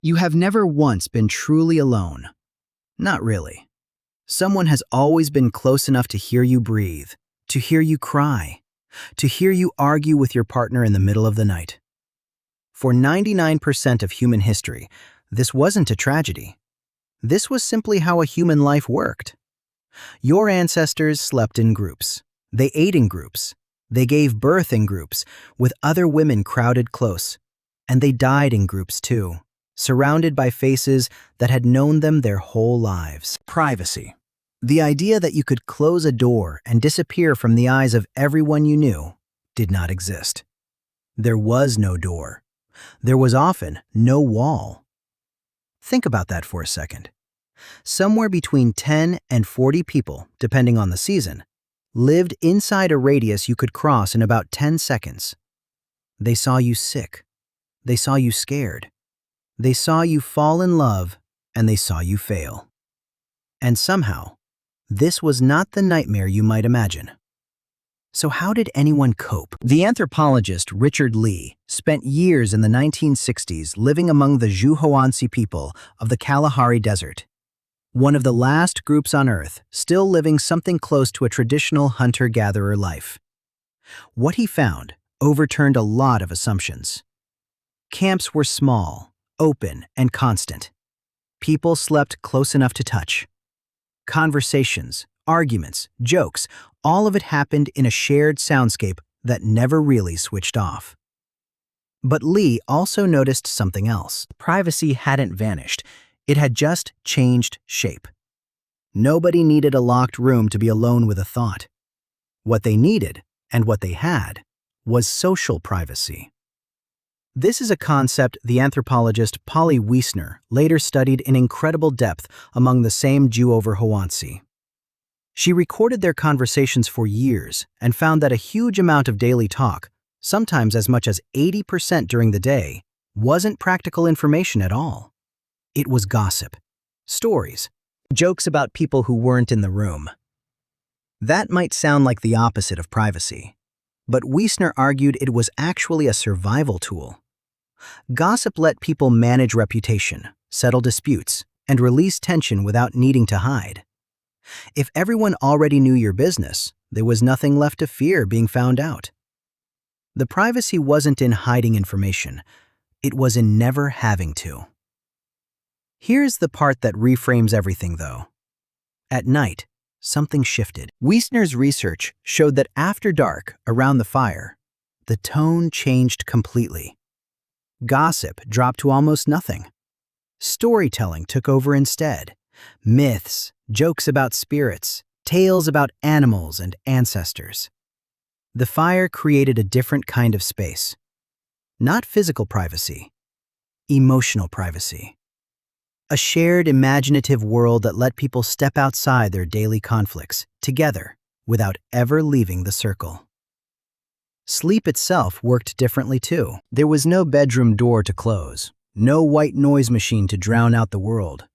You have never once been truly alone. Not really. Someone has always been close enough to hear you breathe, to hear you cry, to hear you argue with your partner in the middle of the night. For 99% of human history, this wasn't a tragedy. This was simply how a human life worked. Your ancestors slept in groups. They ate in groups. They gave birth in groups, with other women crowded close. And they died in groups too, surrounded by faces that had known them their whole lives. Privacy. The idea that you could close a door and disappear from the eyes of everyone you knew did not exist. There was no door. There was often no wall. Think about that for a second. Somewhere between 10 and 40 people, depending on the season, lived inside a radius you could cross in about 10 seconds. They saw you sick. They saw you scared. They saw you fall in love, and they saw you fail. And somehow, this was not the nightmare you might imagine. So how did anyone cope? The anthropologist Richard Lee spent years in the 1960s living among the hoansi people of the Kalahari Desert, one of the last groups on Earth still living something close to a traditional hunter-gatherer life. What he found overturned a lot of assumptions. Camps were small, open, and constant. People slept close enough to touch. Conversations, arguments, jokes, all of it happened in a shared soundscape that never really switched off. But Lee also noticed something else. Privacy hadn't vanished. It had just changed shape. Nobody needed a locked room to be alone with a thought. What they needed, and what they had, was social privacy. This is a concept the anthropologist Wiessner later studied in incredible depth among the same hoansi. She recorded their conversations for years and found that a huge amount of daily talk, sometimes as much as 80% during the day, wasn't practical information at all. It was gossip, stories, jokes about people who weren't in the room. That might sound like the opposite of privacy, but Wiessner argued it was actually a survival tool. Gossip let people manage reputation, settle disputes, and release tension without needing to hide. If everyone already knew your business, there was nothing left to fear being found out. The privacy wasn't in hiding information. It was in never having to. Here's the part that reframes everything, though. At night, something shifted. Wiessner's research showed that after dark, around the fire, the tone changed completely. Gossip dropped to almost nothing. Storytelling took over instead. Myths, jokes about spirits, tales about animals and ancestors. The fire created a different kind of space. Not physical privacy, emotional privacy. A shared imaginative world that let people step outside their daily conflicts, together, without ever leaving the circle. Sleep itself worked differently too. There was no bedroom door to close, no white noise machine to drown out the world.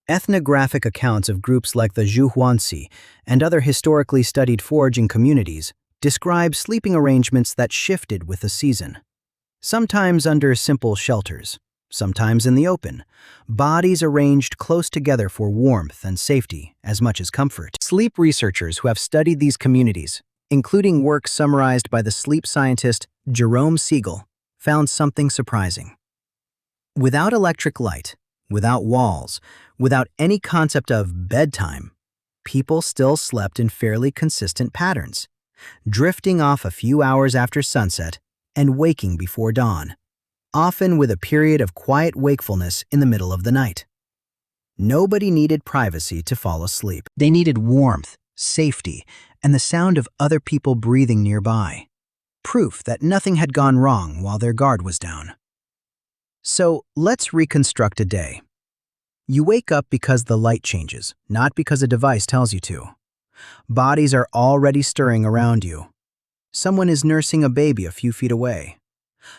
Ethnographic accounts of groups like the hoansi and other historically studied foraging communities describe sleeping arrangements that shifted with the season. Sometimes under simple shelters, sometimes in the open, bodies arranged close together for warmth and safety as much as comfort. Sleep researchers who have studied these communities, including work summarized by the sleep scientist Jerome Siegel, found something surprising. Without electric light, without walls, without any concept of bedtime, people still slept in fairly consistent patterns, drifting off a few hours after sunset and waking before dawn, often with a period of quiet wakefulness in the middle of the night. Nobody needed privacy to fall asleep. They needed warmth, safety, and the sound of other people breathing nearby, proof that nothing had gone wrong while their guard was down. So let's reconstruct a day. You wake up because the light changes, not because a device tells you to. Bodies are already stirring around you. Someone is nursing a baby a few feet away.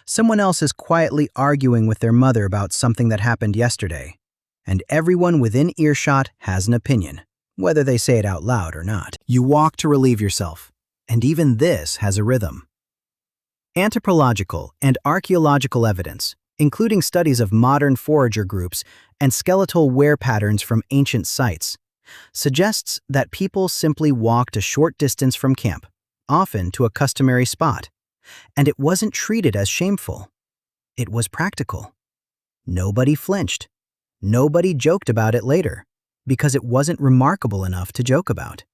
Someone else is quietly arguing with their mother about something that happened yesterday. And everyone within earshot has an opinion, whether they say it out loud or not. You walk to relieve yourself, and even this has a rhythm. Anthropological and archaeological evidence, including studies of modern forager groups and skeletal wear patterns from ancient sites, suggests that people simply walked a short distance from camp, often to a customary spot, and it wasn't treated as shameful. It was practical. Nobody flinched. Nobody joked about it later, because it wasn't remarkable enough to joke about.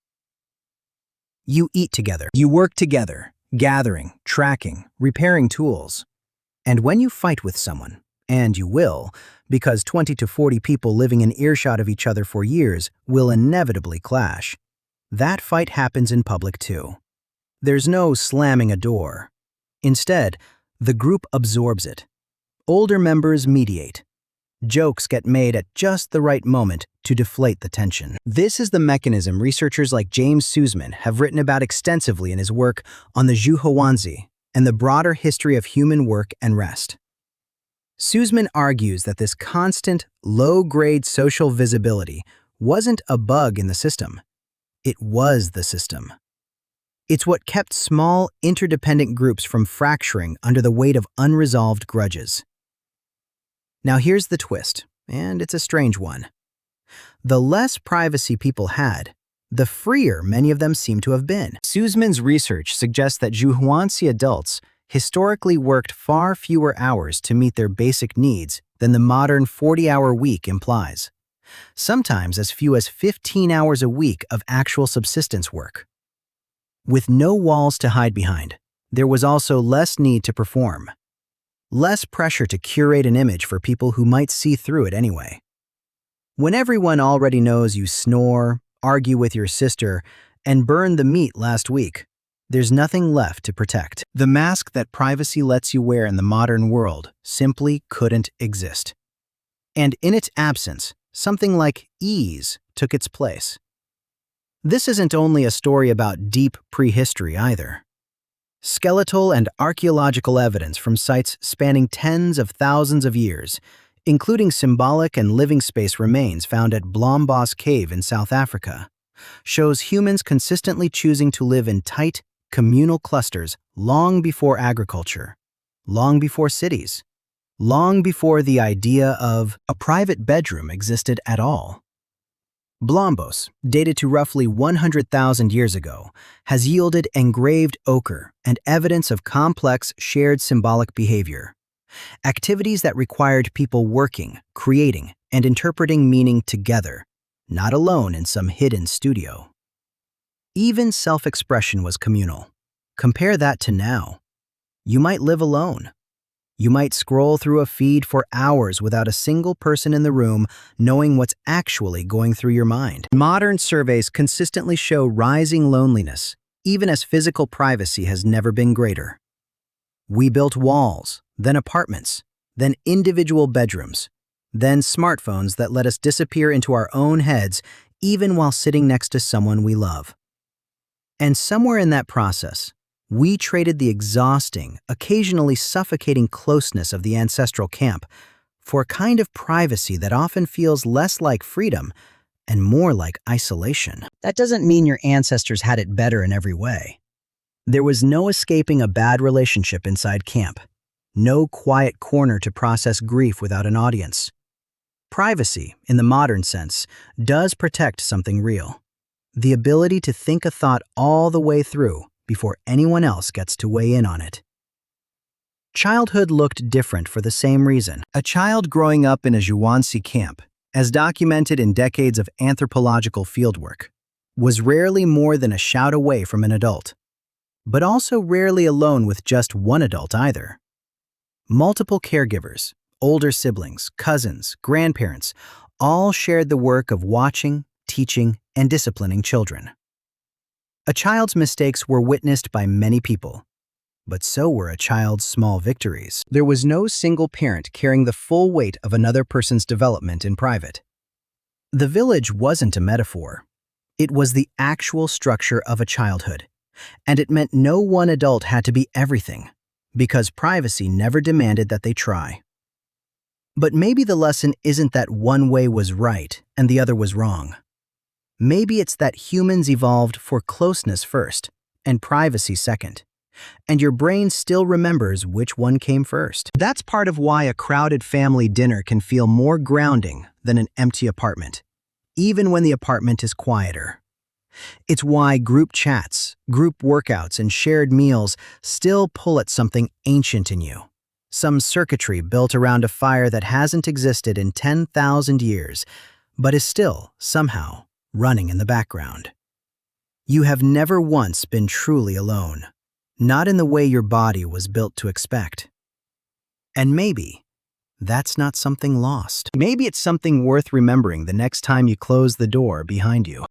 You eat together. You work together, gathering, tracking, repairing tools. And when you fight with someone, and you will, because 20 to 40 people living in earshot of each other for years will inevitably clash, that fight happens in public too. There's no slamming a door. Instead, the group absorbs it. Older members mediate. Jokes get made at just the right moment to deflate the tension. This is the mechanism researchers like James Suzman have written about extensively in his work on the hoansi and the broader history of human work and rest. Suzman argues that this constant, low-grade social visibility wasn't a bug in the system. It was the system. It's what kept small, interdependent groups from fracturing under the weight of unresolved grudges. Now here's the twist, and it's a strange one. The less privacy people had, the freer many of them seem to have been. Suzman's research suggests that hoansi adults historically worked far fewer hours to meet their basic needs than the modern 40-hour week implies. Sometimes as few as 15 hours a week of actual subsistence work. With no walls to hide behind, there was also less need to perform. Less pressure to curate an image for people who might see through it anyway. When everyone already knows you snore, argue with your sister, and burned the meat last week, there's nothing left to protect. The mask that privacy lets you wear in the modern world simply couldn't exist. And in its absence, something like ease took its place. This isn't only a story about deep prehistory either. Skeletal and archaeological evidence from sites spanning tens of thousands of years, including symbolic and living space remains found at Blombos Cave in South Africa, shows humans consistently choosing to live in tight, communal clusters long before agriculture, long before cities, long before the idea of a private bedroom existed at all. Blombos, dated to roughly 100,000 years ago, has yielded engraved ochre and evidence of complex shared symbolic behavior. Activities that required people working, creating, and interpreting meaning together, not alone in some hidden studio. Even self-expression was communal. Compare that to now. You might live alone. You might scroll through a feed for hours without a single person in the room knowing what's actually going through your mind. Modern surveys consistently show rising loneliness, even as physical privacy has never been greater. We built walls, then apartments, then individual bedrooms, then smartphones that let us disappear into our own heads even while sitting next to someone we love. And somewhere in that process, we traded the exhausting, occasionally suffocating closeness of the ancestral camp for a kind of privacy that often feels less like freedom and more like isolation. That doesn't mean your ancestors had it better in every way. There was no escaping a bad relationship inside camp, no quiet corner to process grief without an audience. Privacy, in the modern sense, does protect something real. The ability to think a thought all the way through before anyone else gets to weigh in on it. Childhood looked different for the same reason. A child growing up in a hoansi camp, as documented in decades of anthropological fieldwork, was rarely more than a shout away from an adult, but also rarely alone with just one adult either. Multiple caregivers, older siblings, cousins, grandparents, all shared the work of watching, teaching, and disciplining children. A child's mistakes were witnessed by many people, but so were a child's small victories. There was no single parent carrying the full weight of another person's development in private. The village wasn't a metaphor. It was the actual structure of a childhood, and it meant no one adult had to be everything, because privacy never demanded that they try. But maybe the lesson isn't that one way was right and the other was wrong. Maybe it's that humans evolved for closeness first and privacy second, And your brain still remembers which one came first. That's part of why a crowded family dinner can feel more grounding than an empty apartment, even when the apartment is quieter. It's why group chats, group workouts, and shared meals still pull at something ancient in you. Some circuitry built around a fire that hasn't existed in 10,000 years, but is still, somehow, running in the background. You have never once been truly alone, not in the way your body was built to expect. And maybe that's not something lost. Maybe it's something worth remembering the next time you close the door behind you.